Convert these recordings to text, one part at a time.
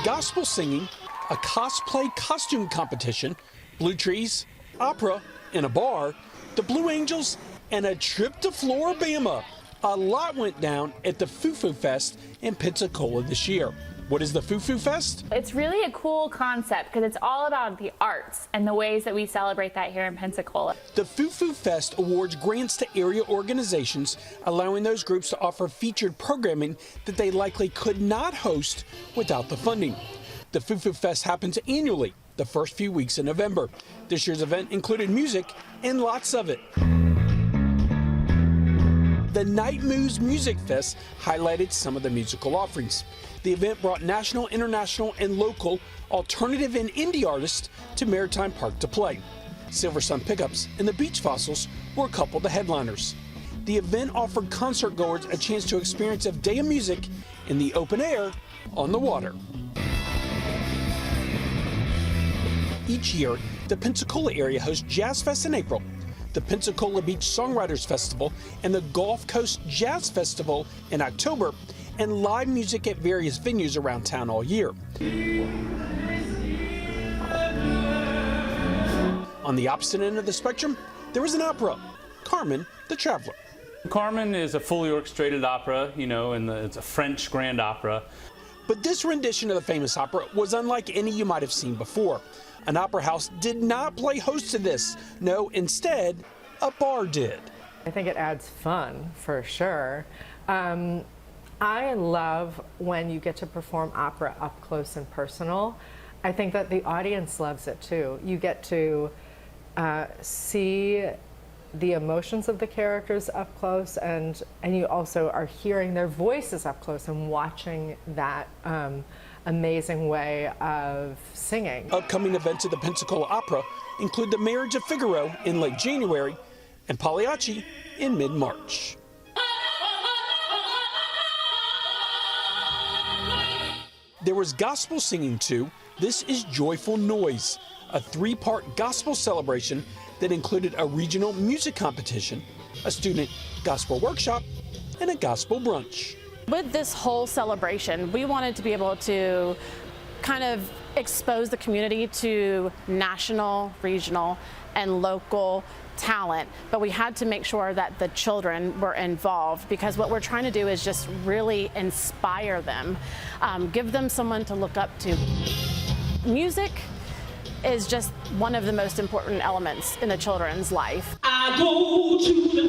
Gospel singing, a cosplay costume competition, blue trees, opera in a bar, the Blue Angels, and a trip to Flora-Bama. A lot went down at the Foo Foo Fest in Pensacola this year. What is the Foo Foo Fest? It's really a cool concept because it's all about the arts and the ways that we celebrate that here in Pensacola. The Foo Foo Fest awards grants to area organizations, allowing those groups to offer featured programming that they likely could not host without the funding. The Foo Foo Fest happens annually, the first few weeks in November. This year's event included music and lots of it. The Night Moves Music Fest highlighted some of the musical offerings. The event brought national, international, and local alternative and indie artists to Maritime Park to play. Silver Sun Pickups and the Beach Fossils were a couple of the headliners. The event offered concert goers a chance to experience a day of music in the open air on the water. Each year, the Pensacola area hosts Jazz Fest in April, the Pensacola Beach Songwriters Festival, and the Gulf Coast Jazz Festival in October, and live music at various venues around town all year. On the opposite end of the spectrum, there was an opera, Carmen the Traveler. Carmen is a fully orchestrated opera, and it's a French grand opera. But this rendition of the famous opera was unlike any you might have seen before. An opera house did not play host to this. No, instead, a bar did. I think it adds fun, for sure. I love when you get to perform opera up close and personal. I think that the audience loves it too. You get to see the emotions of the characters up close, and you also are hearing their voices up close and watching that amazing way of singing. Upcoming events at the Pensacola Opera include the Marriage of Figaro in late January and Pagliacci in mid-March. There was gospel singing too. This is Joyful Noise, a three-part gospel celebration that included a regional music competition, a student gospel workshop, and a gospel brunch. With this whole celebration, we wanted to be able to kind of expose the community to national, regional, and local talent, but we had to make sure that the children were involved, because what we're trying to do is just really inspire them, give them someone to look up to. Music is just one of the most important elements in a children's life. I go to the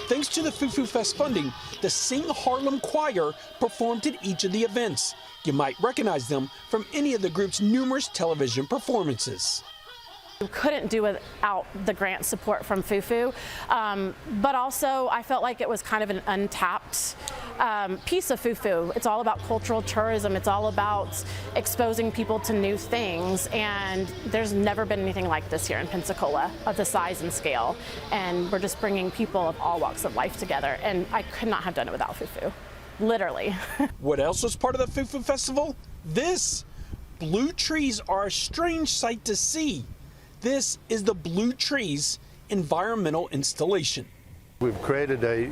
Thanks to the Foo Foo Fest funding, the Sing Harlem Choir performed at each of the events. You might recognize them from any of the group's numerous television performances. We couldn't do without the grant support from Foo Foo, but also I felt like it was kind of an untapped piece of Foo Foo. It's all about cultural tourism. It's all about exposing people to new things, and there's never been anything like this here in Pensacola of the size and scale, and we're just bringing people of all walks of life together, and I could not have done it without Foo Foo, literally. What else was part of the Foo Foo Festival? This. Blue trees are a strange sight to see. This is the Blue Trees environmental installation. We've created a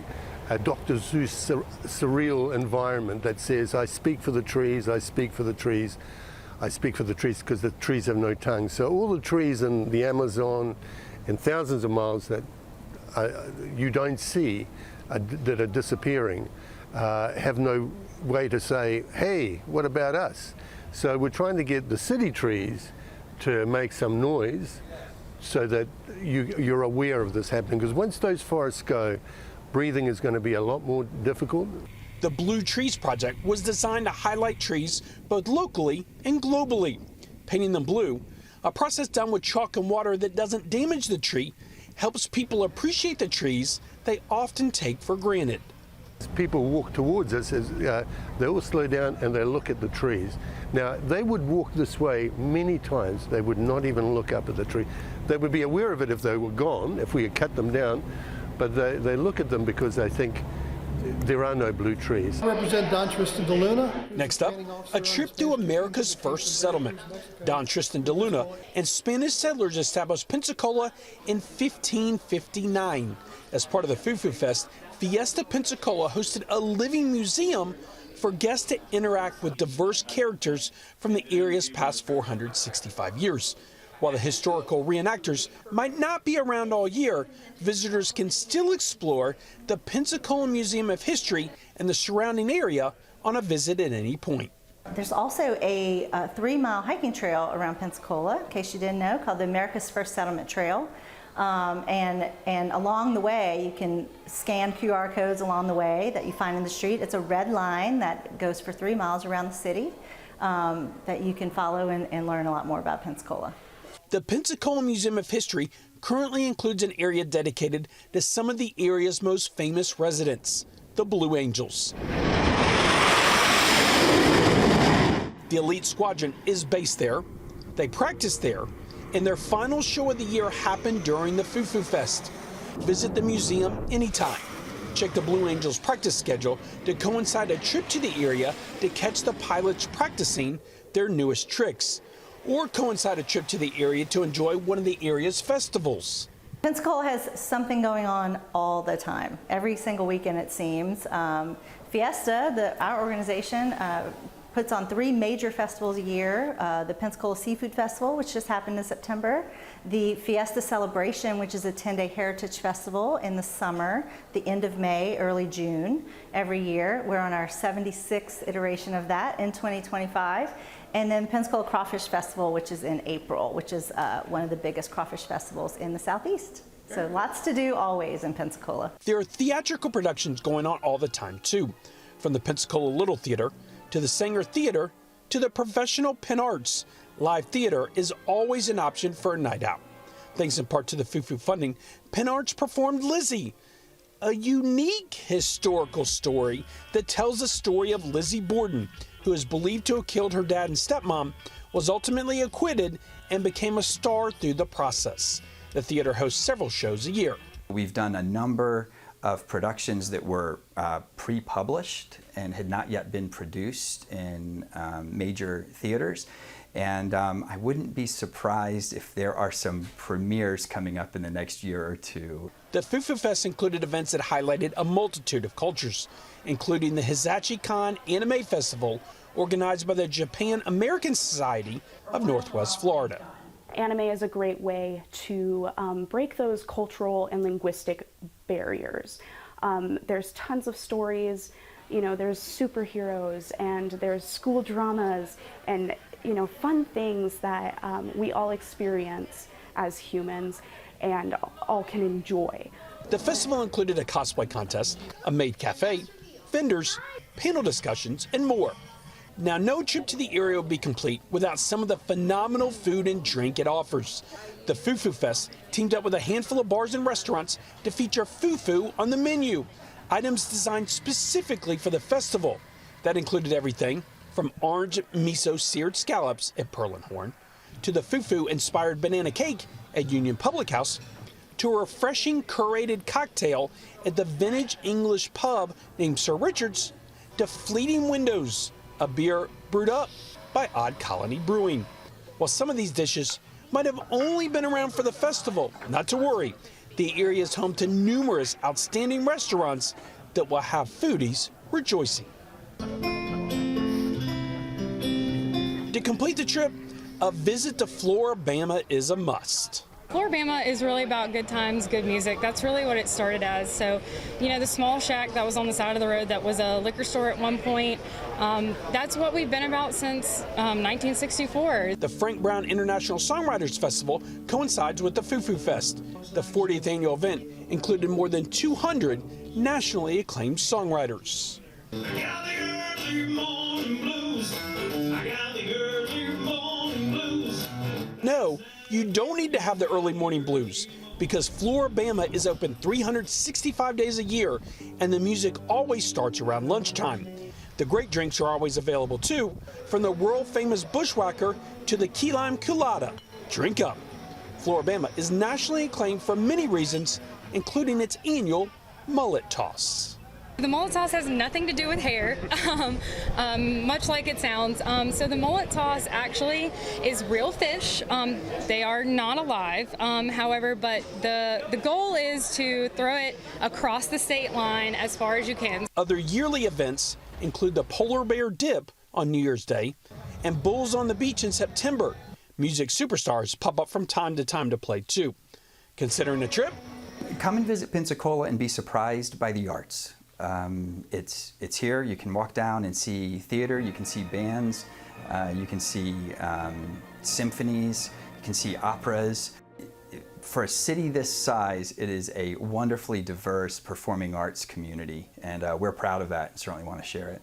Dr. Seuss surreal environment that says, I speak for the trees, I speak for the trees, I speak for the trees, because the trees have no tongue. So all the trees in the Amazon and thousands of miles that you don't see that are disappearing have no way to say, hey, what about us? So we're trying to get the city trees to make some noise so that you're aware of this happening, because once those forests go, breathing is going to be a lot more difficult. The Blue Trees Project was designed to highlight trees both locally and globally. Painting them blue, a process done with chalk and water that doesn't damage the tree, helps people appreciate the trees they often take for granted. People walk towards us, they all slow down and they look at the trees. Now, they would walk this way many times. They would not even look up at the tree. They would be aware of it if they were gone, if we had cut them down, but they look at them because they think there are no blue trees. I represent Don Tristan DeLuna. Next up, a trip through America's first settlement. Don Tristan DeLuna and Spanish settlers established Pensacola in 1559. As part of the Foo Foo Fest, Fiesta Pensacola hosted a living museum for guests to interact with diverse characters from the area's past 465 years. While the historical reenactors might not be around all year, visitors can still explore the Pensacola Museum of History and the surrounding area on a visit at any point. There's also a 3-mile hiking trail around Pensacola, in case you didn't know, called the America's First Settlement Trail. And along the way, you can scan QR codes along the way that you find in the street. It's a red line that goes for 3 miles around the city that you can follow and learn a lot more about Pensacola. The Pensacola Museum of History currently includes an area dedicated to some of the area's most famous residents, the Blue Angels. The elite squadron is based there, they practice there, and their final show of the year happened during the Foo Foo Fest. Visit the museum anytime. Check the Blue Angels practice schedule to coincide a trip to the area to catch the pilots practicing their newest tricks, or coincide a trip to the area to enjoy one of the area's festivals. Pensacola has something going on all the time, every single weekend it seems. Fiesta, our organization, puts on 3 major festivals a year. The Pensacola Seafood Festival, which just happened in September. The Fiesta Celebration, which is a 10-day heritage festival in the summer, the end of May, early June, every year. We're on our 76th iteration of that in 2025. And then Pensacola Crawfish Festival, which is in April, which is one of the biggest crawfish festivals in the Southeast. So lots to do always in Pensacola. There are theatrical productions going on all the time too, from the Pensacola Little Theater to the Sanger Theater to the professional Penn Arts. Live theater is always an option for a night out. Thanks in part to the Foo Foo funding, Penn Arts performed Lizzie, a unique historical story that tells the story of Lizzie Borden, who is believed to have killed her dad and stepmom, was ultimately acquitted and became a star through the process. The theater hosts several shows a year. We've done a number of productions that were pre-published and had not yet been produced in major theaters. And I wouldn't be surprised if there are some premieres coming up in the next year or two. The Foo Foo Fest included events that highlighted a multitude of cultures, including the Hizachi-Con Anime Festival, organized by the Japan American Society of Northwest Florida. Anime is a great way to break those cultural and linguistic barriers. There's tons of stories, there's superheroes and there's school dramas and fun things that we all experience as humans and all can enjoy. The festival included a cosplay contest, a maid cafe, vendors, panel discussions, and more. Now, no trip to the area would be complete without some of the phenomenal food and drink it offers. The Foo Foo Fest teamed up with a handful of bars and restaurants to feature Foo Foo on the menu, items designed specifically for the festival. That included everything from orange miso seared scallops at Pearl and Horn, to the Foo Foo inspired banana cake at Union Public House, to a refreshing curated cocktail at the vintage English pub named Sir Richard's, to Fleeting Windows, a beer brewed up by Odd Colony Brewing. While some of these dishes might have only been around for the festival, not to worry, the area is home to numerous outstanding restaurants that will have foodies rejoicing. To complete the trip, a visit to Flora-Bama is a must. Flora-Bama is really about good times, good music. That's really what it started as. So, the small shack that was on the side of the road that was a liquor store at one point, that's what we've been about since 1964. The Frank Brown International Songwriters Festival coincides with the Foo Foo Fest. The 40th annual event included more than 200 nationally acclaimed songwriters. I got the early morning blues. I got the early morning blues. No, you don't need to have the early morning blues, because Flora-Bama is open 365 days a year and the music always starts around lunchtime. The great drinks are always available too, from the world famous Bushwhacker to the Key Lime Colada. Drink up. Flora-Bama is nationally acclaimed for many reasons, including its annual mullet toss. The mullet toss has nothing to do with hair, much like it sounds. So the mullet toss actually is real fish. They are not alive, however, but the goal is to throw it across the state line as far as you can. Other yearly events include the Polar Bear Dip on New Year's Day and Bulls on the Beach in September. Music superstars pop up from time to play too. Considering a trip? Come and visit Pensacola and be surprised by the arts. It's here. You can walk down and see theater, you can see bands, you can see symphonies, you can see operas. For a city this size, it is a wonderfully diverse performing arts community, and we're proud of that and certainly want to share it.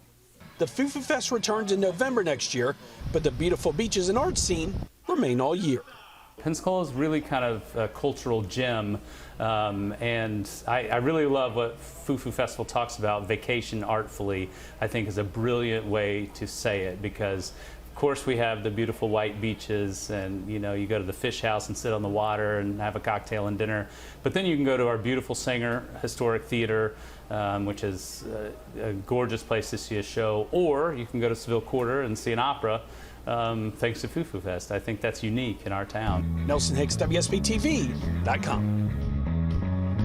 The Foo Foo Fest returns in November next year, but the beautiful beaches and art scene remain all year. Pensacola is really kind of a cultural gem, and I really love what Foo Foo Festival talks about, vacation artfully. I think is a brilliant way to say it, because of course we have the beautiful white beaches, and you go to the fish house and sit on the water and have a cocktail and dinner, but then you can go to our beautiful Sanger Historic Theater, which is a gorgeous place to see a show, or you can go to Seville Quarter and see an opera. Thanks to Foo Foo Fest. I think that's unique in our town. Nelson Hicks, WSB-TV.com.